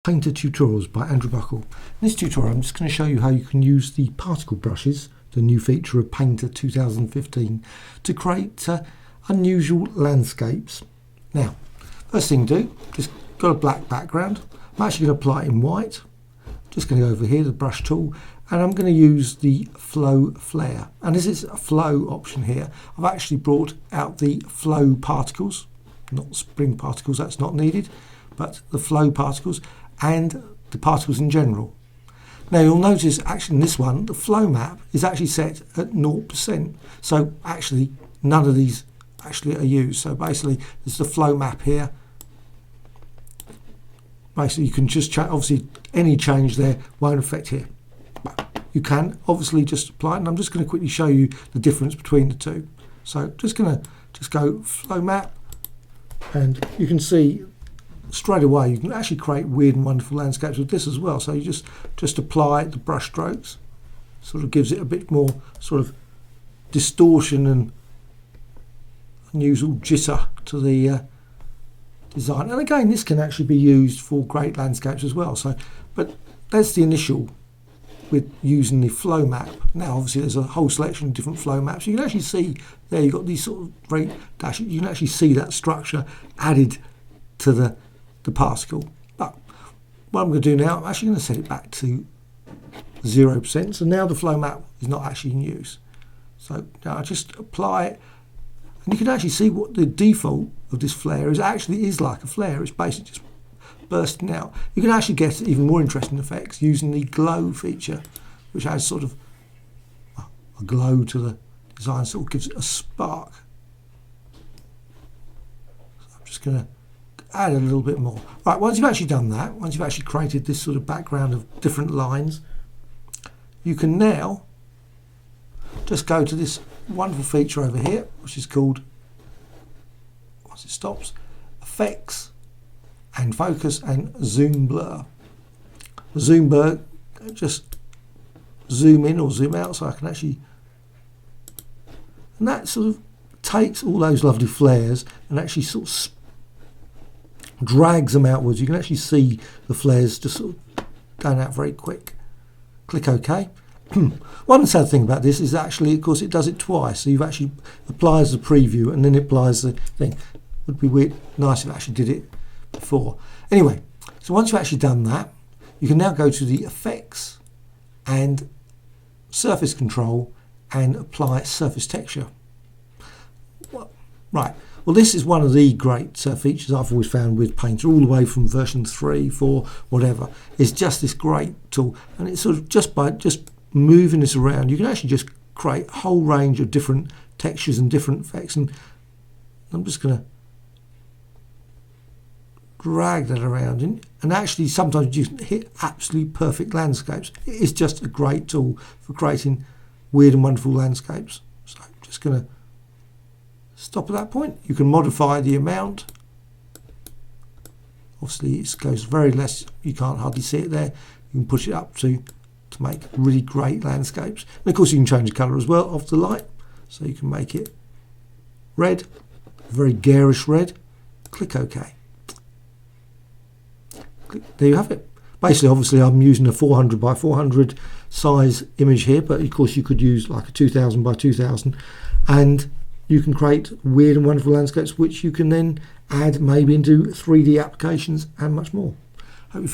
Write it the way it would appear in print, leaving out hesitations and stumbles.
Painter Tutorials by Andrew Buckle. In this tutorial I'm just going to show you how you can use the particle brushes, the new feature of Painter 2015, to create unusual landscapes. Now, first thing to do, just got a black background. I'm actually going to apply it in white. Just going to go over here to the brush tool and I'm going to use the flow flare. And this is a flow option here. I've actually brought out the flow particles, not spring particles, that's not needed, but the flow particles and the particles in general. Now you'll notice actually in this one the flow map is actually set at 0%, so actually none of these actually are used. So basically there's the flow map here. Basically you can just change, obviously any change there won't affect here, but you can obviously just apply it, and I'm just going to quickly show you the difference between the two. So just going to go flow map, and you can see straight away you can actually create weird and wonderful landscapes with this as well. So you just apply the brush strokes, sort of gives it a bit more sort of distortion and unusual jitter to the design. And again, this can actually be used for great landscapes as well. So, but that's the initial with using the flow map. Now obviously there's a whole selection of different flow maps. You can actually see there you've got these sort of very dash. You can actually see that structure added to the particle. But what I'm going to do now, I'm actually going to set it back to 0%. So now the flow map is not actually in use. So now I just apply it, and you can actually see what the default of this flare is like a flare. It's basically just bursting out. You can actually get even more interesting effects using the glow feature, which adds sort of a glow to the design, sort of gives it a spark. So I'm just going to add a little bit more. Right, once you've actually done that, once you've actually created this sort of background of different lines, you can now just go to this wonderful feature over here, which is called, once it stops, Effects and Focus and Zoom Blur. The Zoom Blur, just zoom in or zoom out so I can actually, and that sort of takes all those lovely flares and actually sort of drags them outwards. You can actually see the flares just sort of going out very quick. Click OK. One sad thing about this is actually, of course, it does it twice. So you've actually applies the preview and then it applies the thing. Would be weird, nice if it actually did it before. Anyway, so once you've actually done that, you can now go to the Effects and Surface Control and apply Surface Texture. Right. Well, this is one of the great features I've always found with Painter, all the way from version 3, 4, whatever. It's just this great tool, and it's sort of just by moving this around, you can actually just create a whole range of different textures and different effects. And I'm just going to drag that around, and actually sometimes you hit absolutely perfect landscapes. It is just a great tool for creating weird and wonderful landscapes. So I'm just going to stop at that point. You can modify the amount. Obviously it goes very less, you can't hardly see it there. You can push it up to make really great landscapes. And of course you can change the colour as well of the light. So you can make it red, very garish red. Click OK. There you have it. Basically, obviously I'm using a 400 by 400 size image here, but of course you could use like a 2000 by 2000, and you can create weird and wonderful landscapes which you can then add maybe into 3D applications and much more.